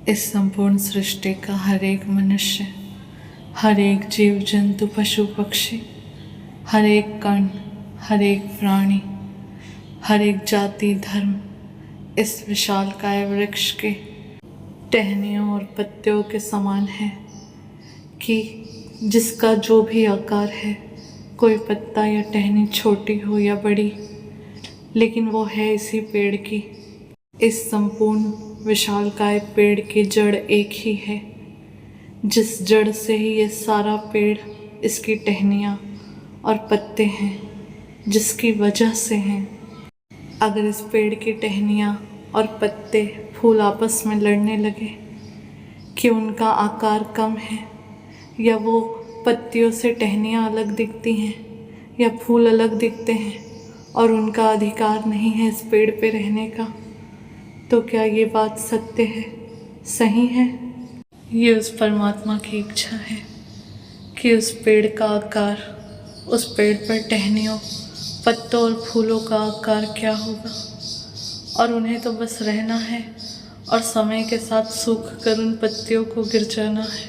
इस संपूर्ण सृष्टि का हर एक मनुष्य, हर एक जीव जंतु पशु पक्षी, हर एक कण, हर एक प्राणी, हर एक जाति धर्म इस विशालकाय वृक्ष के टहनियों और पत्तियों के समान है कि जिसका जो भी आकार है, कोई पत्ता या टहनी छोटी हो या बड़ी, लेकिन वो है इसी पेड़ की। इस संपूर्ण विशालकाय पेड़ की जड़ एक ही है, जिस जड़ से ही ये सारा पेड़, इसकी टहनियाँ और पत्ते हैं, जिसकी वजह से हैं। अगर इस पेड़ की टहनियाँ और पत्ते फूल आपस में लड़ने लगे कि उनका आकार कम है, या वो पत्तियों से टहनियाँ अलग दिखती हैं या फूल अलग दिखते हैं और उनका अधिकार नहीं है इस पेड़ पे रहने का, तो क्या ये बात सत्य है, सही है? ये उस परमात्मा की इच्छा है कि उस पेड़ का आकार, उस पेड़ पर टहनियों, पत्तों और फूलों का आकार क्या होगा, और उन्हें तो बस रहना है और समय के साथ सूख कर उन पत्तियों को गिर जाना है,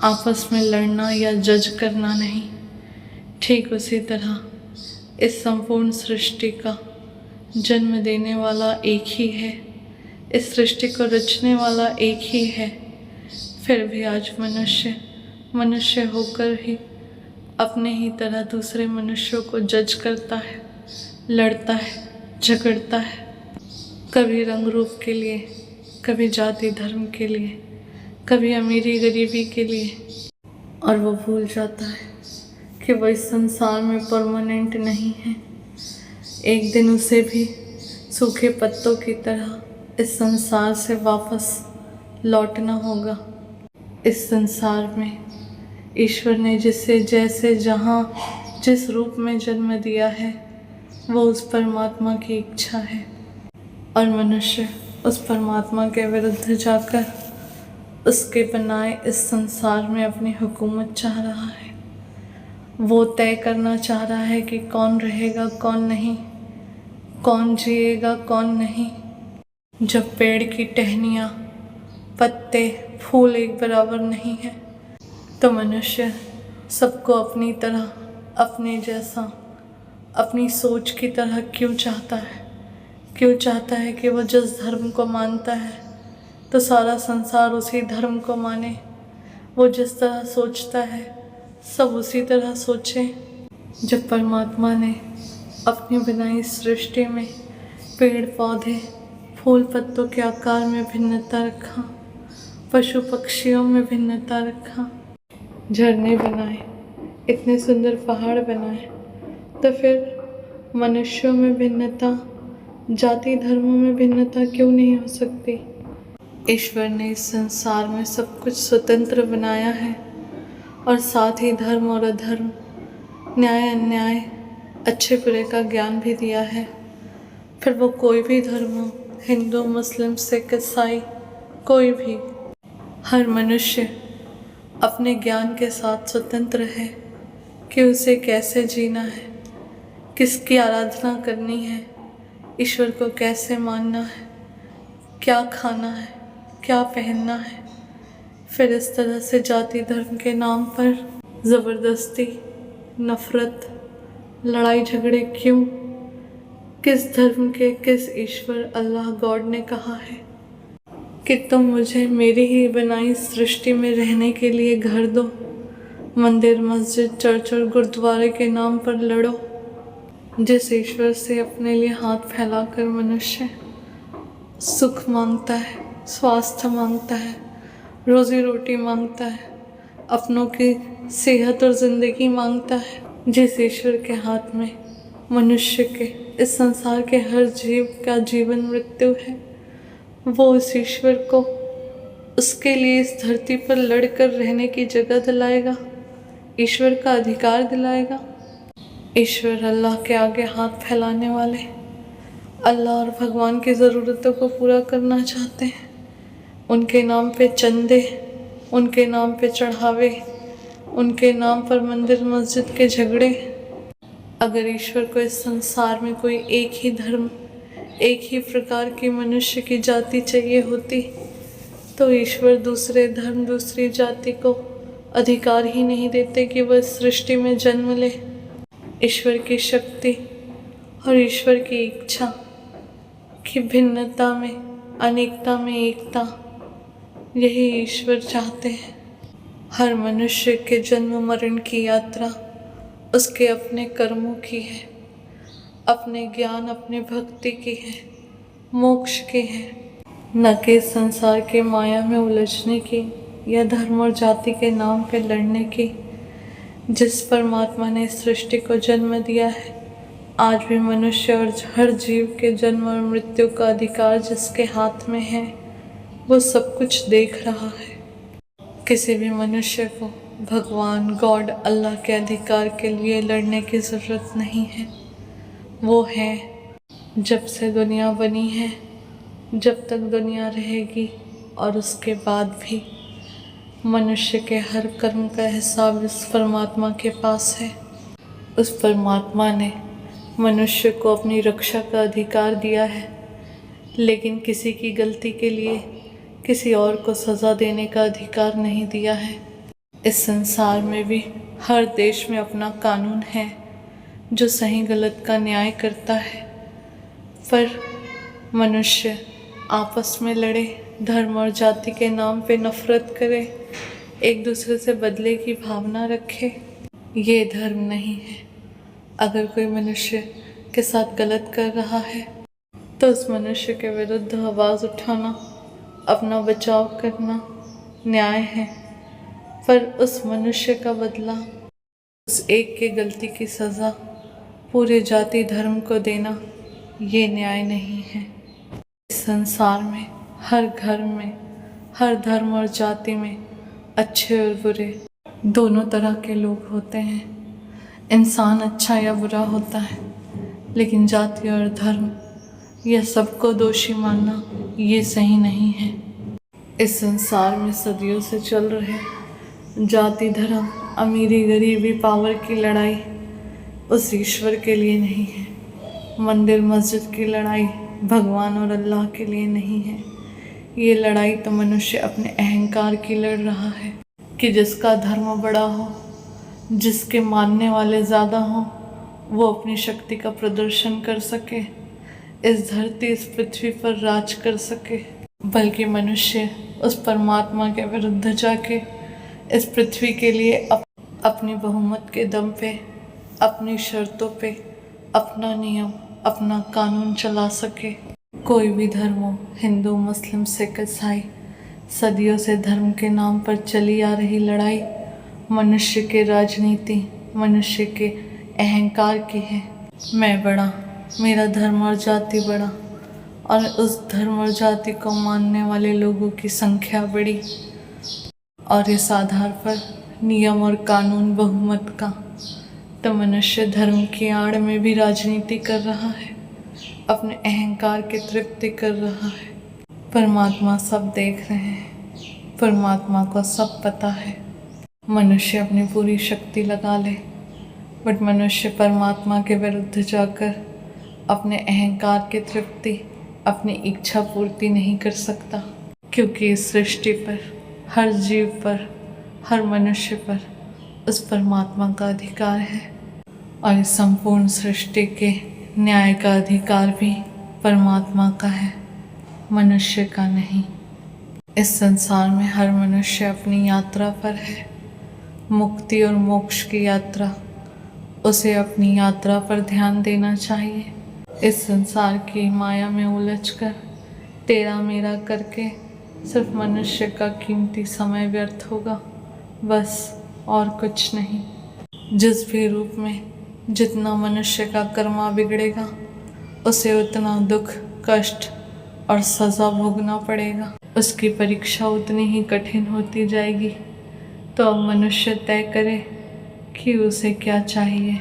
आपस में लड़ना या जज करना नहीं। ठीक उसी तरह इस संपूर्ण सृष्टि का जन्म देने वाला एक ही है, इस सृष्टि को रचने वाला एक ही है, फिर भी आज मनुष्य होकर ही अपने ही तरह दूसरे मनुष्यों को जज करता है, लड़ता है, झगड़ता है, कभी रंग रूप के लिए, कभी जाति धर्म के लिए, कभी अमीरी गरीबी के लिए, और वो भूल जाता है कि वो इस संसार में परमानेंट नहीं है। एक दिन उसे भी सूखे पत्तों की तरह इस संसार से वापस लौटना होगा। इस संसार में ईश्वर ने जिसे जैसे जहाँ जिस रूप में जन्म दिया है, वो उस परमात्मा की इच्छा है, और मनुष्य उस परमात्मा के विरुद्ध जाकर उसके बनाए इस संसार में अपनी हुकूमत चाह रहा है। वो तय करना चाह रहा है कि कौन रहेगा कौन नहीं, कौन जिएगा कौन नहीं। जब पेड़ की टहनियाँ, पत्ते, फूल एक बराबर नहीं है, तो मनुष्य सबको अपनी तरह, अपने जैसा, अपनी सोच की तरह क्यों चाहता है? क्यों चाहता है कि वो जिस धर्म को मानता है तो सारा संसार उसी धर्म को माने, वो जिस तरह सोचता है सब उसी तरह सोचे। जब परमात्मा ने अपनी बनाई सृष्टि में पेड़ पौधे, फूल पत्तों के आकार में भिन्नता रखा, पशु पक्षियों में भिन्नता रखा, झरने बनाए, इतने सुंदर पहाड़ बनाए, तो फिर मनुष्यों में भिन्नता, जाति धर्मों में भिन्नता क्यों नहीं हो सकती? ईश्वर ने इस संसार में सब कुछ स्वतंत्र बनाया है, और साथ ही धर्म और अधर्म, न्याय अन्याय, अच्छे बुरे का ज्ञान भी दिया है। फिर वो कोई भी धर्म हो, हिंदू, मुस्लिम, सिख, ईसाई, कोई भी, हर मनुष्य अपने ज्ञान के साथ स्वतंत्र है कि उसे कैसे जीना है, किसकी आराधना करनी है, ईश्वर को कैसे मानना है, क्या खाना है, क्या पहनना है। फिर इस तरह से जाति धर्म के नाम पर ज़बरदस्ती, नफ़रत, लड़ाई झगड़े क्यों? किस धर्म के, किस ईश्वर अल्लाह गॉड ने कहा है कि तुम मुझे मेरी ही बनाई सृष्टि में रहने के लिए घर दो, मंदिर, मस्जिद, चर्च और गुरुद्वारे के नाम पर लड़ो? जिस ईश्वर से अपने लिए हाथ फैलाकर मनुष्य सुख मांगता है, स्वास्थ्य मांगता है, रोज़ी रोटी मांगता है, अपनों की सेहत और ज़िंदगी मांगता है, जिस ईश्वर के हाथ में मनुष्य के, इस संसार के हर जीव का जीवन मृत्यु है, वो उस ईश्वर को उसके लिए इस धरती पर लड़कर रहने की जगह दिलाएगा, ईश्वर का अधिकार दिलाएगा। ईश्वर अल्लाह के आगे हाथ फैलाने वाले अल्लाह और भगवान की ज़रूरतों को पूरा करना चाहते हैं। उनके नाम पे चंदे, उनके नाम पे चढ़ावे, उनके नाम पर मंदिर मस्जिद के झगड़े। अगर ईश्वर को इस संसार में कोई एक ही धर्म, एक ही प्रकार की मनुष्य की जाति चाहिए होती, तो ईश्वर दूसरे धर्म, दूसरी जाति को अधिकार ही नहीं देते कि वह सृष्टि में जन्म ले। ईश्वर की शक्ति और ईश्वर की इच्छा कि भिन्नता में, अनेकता में एकता, यही ईश्वर चाहते हैं। हर मनुष्य के जन्म मरण की यात्रा उसके अपने कर्मों की है, अपने ज्ञान, अपने भक्ति की है, मोक्ष की है, न कि संसार के माया में उलझने की या धर्म और जाति के नाम पे लड़ने की। जिस परमात्मा ने सृष्टि को जन्म दिया है, आज भी मनुष्य और हर जीव के जन्म और मृत्यु का अधिकार जिसके हाथ में है, वो सब कुछ देख रहा है। किसी भी मनुष्य को भगवान, गॉड, अल्लाह के अधिकार के लिए लड़ने की ज़रूरत नहीं है। वो है, जब से दुनिया बनी है, जब तक दुनिया रहेगी, और उसके बाद भी मनुष्य के हर कर्म का हिसाब इस परमात्मा के पास है। उस परमात्मा ने मनुष्य को अपनी रक्षा का अधिकार दिया है, लेकिन किसी की गलती के लिए किसी और को सज़ा देने का अधिकार नहीं दिया है। इस संसार में भी हर देश में अपना कानून है जो सही गलत का न्याय करता है, पर मनुष्य आपस में लड़े, धर्म और जाति के नाम पे नफरत करे, एक दूसरे से बदले की भावना रखे, ये धर्म नहीं है। अगर कोई मनुष्य के साथ गलत कर रहा है तो उस मनुष्य के विरुद्ध आवाज़ उठाना, अपना बचाव करना न्याय है, पर उस मनुष्य का बदला, उस एक के गलती की सज़ा पूरे जाति धर्म को देना, ये न्याय नहीं है। इस संसार में, हर घर में, हर धर्म और जाति में अच्छे और बुरे दोनों तरह के लोग होते हैं। इंसान अच्छा या बुरा होता है, लेकिन जाति और धर्म यह सबको दोषी मानना ये सही नहीं है। इस संसार में सदियों से चल रहे जाति, धर्म, अमीरी, गरीबी, पावर की लड़ाई उस ईश्वर के लिए नहीं है। मंदिर मस्जिद की लड़ाई भगवान और अल्लाह के लिए नहीं है। ये लड़ाई तो मनुष्य अपने अहंकार की लड़ रहा है कि जिसका धर्म बड़ा हो, जिसके मानने वाले ज़्यादा हों, वो अपनी शक्ति का प्रदर्शन कर सके, इस धरती, इस पृथ्वी पर राज कर सके। बल्कि मनुष्य उस परमात्मा के विरुद्ध जाके इस पृथ्वी के लिए अपनी बहुमत के दम पे, अपनी शर्तों पे अपना नियम, अपना कानून चला सके। कोई भी धर्म हो, हिंदू, मुस्लिम, सिख, ईसाई, सदियों से धर्म के नाम पर चली आ रही लड़ाई मनुष्य के राजनीति, मनुष्य के अहंकार की है। मैं बड़ा, मेरा धर्म और जाति बड़ा, और उस धर्म और जाति को मानने वाले लोगों की संख्या बड़ी, और इस आधार पर नियम और कानून बहुमत का, तो मनुष्य धर्म की आड़ में भी राजनीति कर रहा है, अपने अहंकार की तृप्ति कर रहा है। परमात्मा सब देख रहे हैं, परमात्मा को सब पता है। मनुष्य अपनी पूरी शक्ति लगा ले, बट मनुष्य परमात्मा के विरुद्ध जाकर अपने अहंकार की तृप्ति, अपनी इच्छा पूर्ति नहीं कर सकता, क्योंकि इस सृष्टि पर, हर जीव पर, हर मनुष्य पर उस परमात्मा का अधिकार है, और इस संपूर्ण सृष्टि के न्याय का अधिकार भी परमात्मा का है, मनुष्य का नहीं। इस संसार में हर मनुष्य अपनी यात्रा पर है, मुक्ति और मोक्ष की यात्रा। उसे अपनी यात्रा पर ध्यान देना चाहिए। इस संसार की माया में उलझकर तेरा मेरा करके सिर्फ मनुष्य का कीमती समय व्यर्थ होगा, बस, और कुछ नहीं। जिस भी रूप में जितना मनुष्य का कर्मा बिगड़ेगा, उसे उतना दुख, कष्ट और सज़ा भोगना पड़ेगा। उसकी परीक्षा उतनी ही कठिन होती जाएगी। तो अब मनुष्य तय करे कि उसे क्या चाहिए।